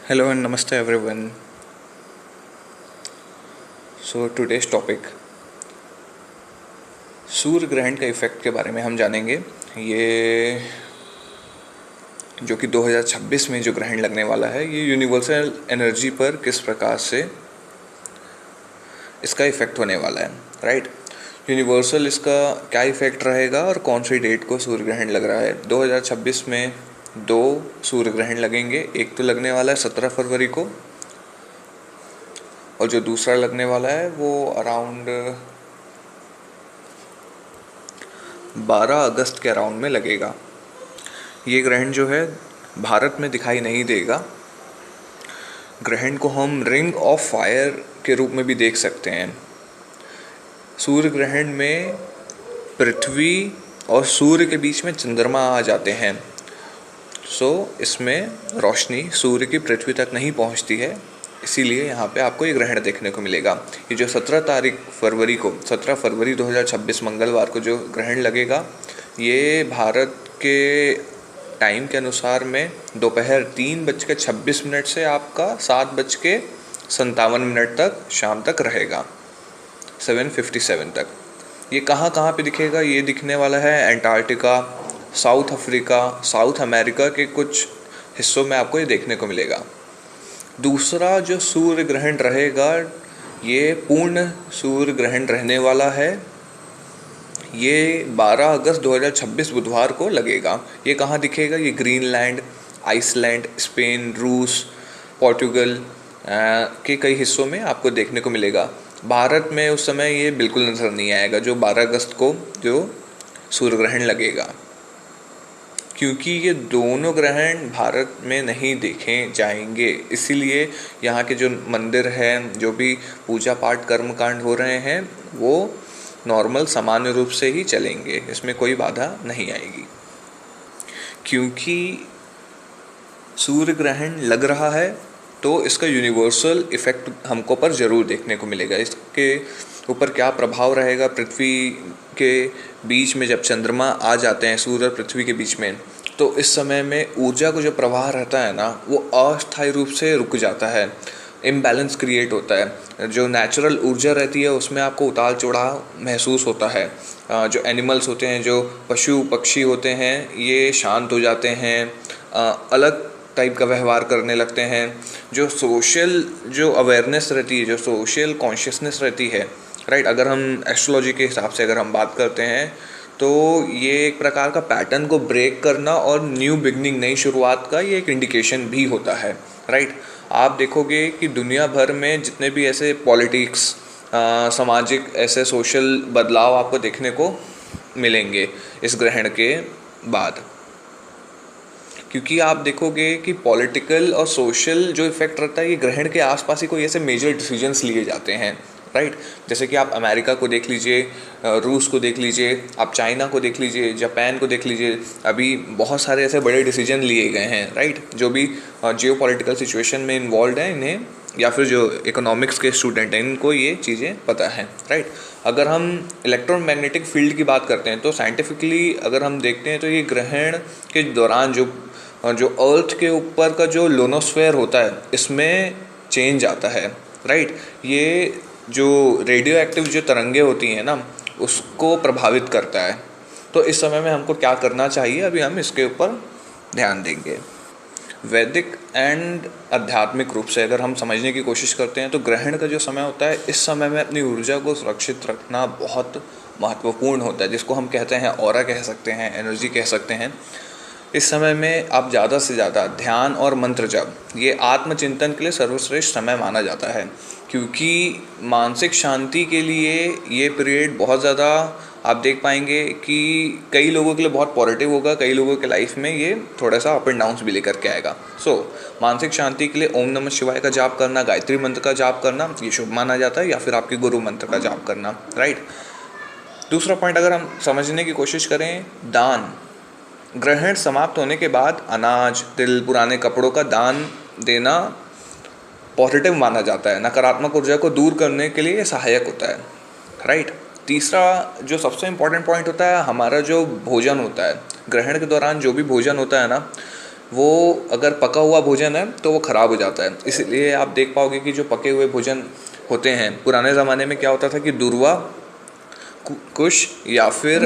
Hello and namaste everyone. So today's topic सूर्य ग्रहण का effect के बारे में हम जानेंगे। ये जो कि 2026 में जो ग्रहण लगने वाला है, ये यूनिवर्सल एनर्जी पर किस प्रकार से इसका इफेक्ट होने वाला है, राइट। यूनिवर्सल इसका क्या इफेक्ट रहेगा और कौन सी डेट को सूर्य ग्रहण लग रहा है। 2026 में 2 सूर्य ग्रहण लगेंगे। एक तो लगने वाला है 17 फरवरी को और जो दूसरा लगने वाला है वो अराउंड 12 अगस्त के अराउंड में लगेगा। ये ग्रहण जो है भारत में दिखाई नहीं देगा। ग्रहण को हम रिंग ऑफ फायर के रूप में भी देख सकते हैं। सूर्य ग्रहण में पृथ्वी और सूर्य के बीच में चंद्रमा आ जाते हैं। इसमें रोशनी सूर्य की पृथ्वी तक नहीं पहुंचती है, इसीलिए यहाँ पे आपको ये ग्रहण देखने को मिलेगा। ये जो 17 फरवरी 2026 मंगलवार को जो ग्रहण लगेगा, ये भारत के टाइम के अनुसार में दोपहर 3:26 से आपका 7:57 तक शाम तक रहेगा, 7:57 तक। ये कहाँ कहाँ पे दिखेगा? ये दिखने वाला है Antarctica, south Africa, south America के कुछ हिस्सों में आपको ये देखने को मिलेगा। दूसरा जो सूर्य ग्रहण रहेगा, ये पूर्ण सूर्य ग्रहण रहने वाला है। ये 12 अगस्त 2026 बुधवार को लगेगा। ये कहाँ दिखेगा? ये ग्रीनलैंड, आइसलैंड, स्पेन, रूस, पोर्टुगल के कई हिस्सों में आपको देखने को मिलेगा। भारत में उस समय ये बिल्कुल नज़र नहीं आएगा, जो 12 अगस्त को जो सूर्य ग्रहण लगेगा, क्योंकि ये दोनों ग्रहण भारत में नहीं देखे जाएंगे। इसीलिए यहाँ के जो मंदिर हैं, जो भी पूजा पाठ कर्मकांड हो रहे हैं, वो नॉर्मल सामान्य रूप से ही चलेंगे, इसमें कोई बाधा नहीं आएगी। क्योंकि सूर्य ग्रहण लग रहा है तो इसका यूनिवर्सल इफेक्ट हमको पर ज़रूर देखने को मिलेगा। इसके ऊपर क्या प्रभाव रहेगा पृथ्वी के बीच में, जब चंद्रमा आ जाते हैं सूर्य और पृथ्वी के बीच में, तो इस समय में ऊर्जा को जो प्रवाह रहता है ना, वो अस्थायी रूप से रुक जाता है, इम्बैलेंस क्रिएट होता है। जो नेचुरल ऊर्जा रहती है उसमें आपको उतार चढ़ाव महसूस होता है। जो एनिमल्स होते हैं, जो पशु पक्षी होते हैं, ये शांत हो जाते हैं, अलग टाइप का व्यवहार करने लगते हैं। जो सोशल जो अवेयरनेस रहती है, जो सोशल कॉन्शियसनेस रहती है, राइट, अगर हम एस्ट्रोलॉजी के हिसाब से अगर हम बात करते हैं तो ये एक प्रकार का पैटर्न को ब्रेक करना और न्यू बिगनिंग, नई शुरुआत का ये एक इंडिकेशन भी होता है, राइट। आप देखोगे कि दुनिया भर में जितने भी ऐसे पॉलिटिक्स, सामाजिक ऐसे सोशल बदलाव आपको देखने को मिलेंगे इस ग्रहण के बाद, क्योंकि आप देखोगे कि पॉलिटिकल और सोशल जो इफेक्ट रहता है, ये ग्रहण के आसपास ही कोई ऐसे मेजर डिसीजंस लिए जाते हैं, राइट। जैसे कि आप अमेरिका को देख लीजिए, रूस को देख लीजिए, आप चाइना को देख लीजिए, जापान को देख लीजिए। अभी बहुत सारे ऐसे बड़े डिसीजन लिए गए हैं, राइट, जो भी जियो पॉलिटिकल सिचुएशन में इन्वॉल्व हैं, इन्हें या फिर जो इकोनॉमिक्स के स्टूडेंट हैं, इनको ये चीज़ें पता है, राइट। अगर हम इलेक्ट्रोमैग्नेटिक फील्ड की बात करते हैं तो साइंटिफिकली अगर हम देखते हैं तो ये ग्रहण के दौरान जो अर्थ के ऊपर का जो लोनोस्फेयर होता है, इसमें चेंज आता है, राइट। ये जो रेडियो एक्टिव जो तरंगे होती हैं ना, उसको प्रभावित करता है। तो इस समय में हमको क्या करना चाहिए, अभी हम इसके ऊपर ध्यान देंगे। वैदिक एंड आध्यात्मिक रूप से अगर हम समझने की कोशिश करते हैं तो ग्रहण का जो समय होता है, इस समय में अपनी ऊर्जा को सुरक्षित रखना बहुत महत्वपूर्ण होता है, जिसको हम कहते हैं ऑरा कह सकते हैं, एनर्जी कह सकते हैं। इस समय में आप ज़्यादा से ज़्यादा ध्यान और मंत्र जप, ये आत्मचिंतन के लिए सर्वश्रेष्ठ समय माना जाता है, क्योंकि मानसिक शांति के लिए ये पीरियड बहुत ज़्यादा आप देख पाएंगे कि कई लोगों के लिए बहुत पॉजिटिव होगा, कई लोगों के लाइफ में ये थोड़ा सा अप एंड डाउन्स भी लेकर के आएगा। मानसिक शांति के लिए ओम नमः शिवाय का जाप करना, गायत्री मंत्र का जाप करना, ये शुभ माना जाता है, या फिर आपके गुरु मंत्र का जाप करना, राइट। दूसरा पॉइंट अगर हम समझने की कोशिश करें, दान। ग्रहण समाप्त होने के बाद अनाज, तिल, पुराने कपड़ों का दान देना पॉजिटिव माना जाता है, नकारात्मक ऊर्जा को दूर करने के लिए सहायक होता है, राइट। तीसरा जो सबसे इम्पोर्टेंट पॉइंट होता है, हमारा जो भोजन होता है, ग्रहण के दौरान जो भी भोजन होता है ना, वो अगर पका हुआ भोजन है तो वो ख़राब हो जाता है। इसलिए आप देख पाओगे कि जो पके हुए भोजन होते हैं, पुराने ज़माने में क्या होता था कि दूर्वा, कुश या फिर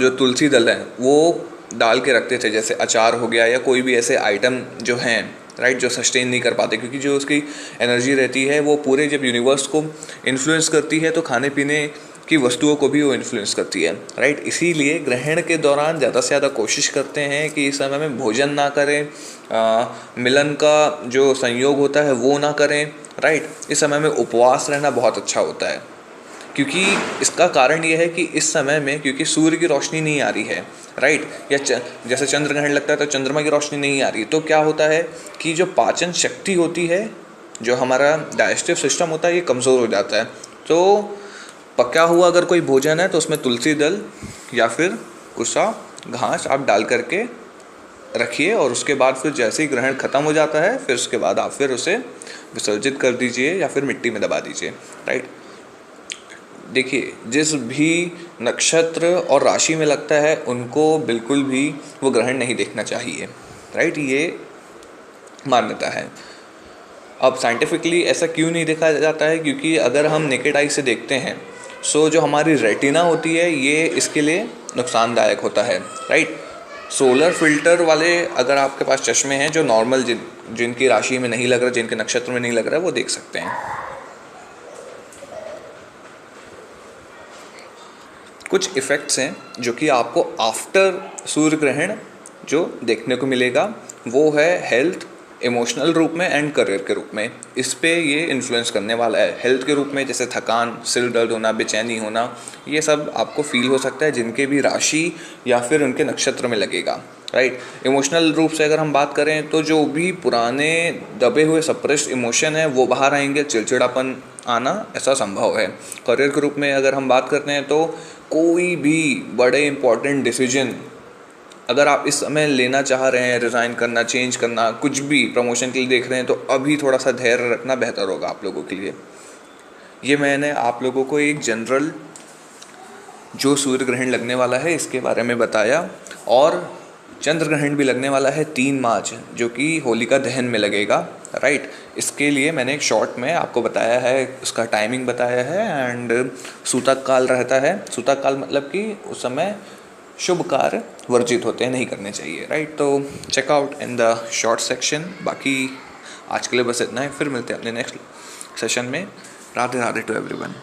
जो तुलसी दल है वो डाल के रखते थे, जैसे अचार हो गया या कोई भी ऐसे आइटम जो हैं, राइट, जो सस्टेन नहीं कर पाते, क्योंकि जो उसकी एनर्जी रहती है वो पूरे जब यूनिवर्स को इन्फ्लुएंस करती है तो खाने पीने की वस्तुओं को भी वो इन्फ्लुएंस करती है, राइट। इसीलिए ग्रहण के दौरान ज़्यादा से ज़्यादा कोशिश करते हैं कि इस समय में भोजन ना करें, मिलन का जो संयोग होता है वो ना करें, राइट। इस समय में उपवास रहना बहुत अच्छा होता है, क्योंकि इसका कारण ये है कि इस समय में क्योंकि सूर्य की रोशनी नहीं आ रही है, राइट, या जैसे चंद्र ग्रहण लगता है तो चंद्रमा की रोशनी नहीं आ रही, तो क्या होता है कि जो पाचन शक्ति होती है, जो हमारा डाइजेस्टिव सिस्टम होता है, ये कमज़ोर हो जाता है। तो पका हुआ अगर कोई भोजन है तो उसमें तुलसी दल या फिर कुसा घास आप डाल करके रखिए, और उसके बाद फिर जैसे ही ग्रहण ख़त्म हो जाता है फिर उसके बाद आप फिर उसे विसर्जित कर दीजिए या फिर मिट्टी में दबा दीजिए, राइट। देखिए, जिस भी नक्षत्र और राशि में लगता है उनको बिल्कुल भी वो ग्रहण नहीं देखना चाहिए, राइट, ये मान्यता है। अब साइंटिफिकली ऐसा क्यों नहीं देखा जाता है, क्योंकि अगर हम नेकेड आई से देखते हैं सो जो हमारी रेटिना होती है ये इसके लिए नुकसानदायक होता है, राइट। सोलर फिल्टर वाले अगर आपके पास चश्मे हैं जो नॉर्मल जिनकी राशि में नहीं लग रहा, जिनके नक्षत्र में नहीं लग रहा है, वो देख सकते हैं। कुछ इफ़ेक्ट्स हैं जो कि आपको आफ्टर सूर्य ग्रहण जो देखने को मिलेगा वो है हेल्थ, इमोशनल रूप में एंड करियर के रूप में। इस पे ये इन्फ्लुएंस करने वाला है। हेल्थ के रूप में जैसे थकान, सिर दर्द होना, बेचैनी होना, ये सब आपको फील हो सकता है जिनके भी राशि या फिर उनके नक्षत्र में लगेगा, राइट। इमोशनल रूप से अगर हम बात करें तो जो भी पुराने दबे हुए सप्रेस्ड इमोशन है वो बाहर आएंगे, चिड़चिड़ापन आना ऐसा संभव है। करियर के रूप में अगर हम बात करते हैं तो कोई भी बड़े इंपॉर्टेंट डिसीजन अगर आप इस समय लेना चाह रहे हैं, रिज़ाइन करना, चेंज करना, कुछ भी प्रमोशन के लिए देख रहे हैं, तो अभी थोड़ा सा धैर्य रखना बेहतर होगा आप लोगों के लिए। ये मैंने आप लोगों को एक जनरल जो सूर्य ग्रहण लगने वाला है इसके बारे में बताया, और चंद्र ग्रहण भी लगने वाला है 3 मार्च जो कि होलिका दहन में लगेगा, राइट। इसके लिए मैंने एक शॉर्ट में आपको बताया है, उसका टाइमिंग बताया है, एंड सूतक काल रहता है। सूतक काल मतलब कि उस समय शुभ कार्य वर्जित होते हैं, नहीं करने चाहिए, राइट। तो check out in the short section. बाकी आज के लिए बस इतना है, फिर मिलते हैं अपने नेक्स्ट सेशन में। Radhe Radhe to everyone.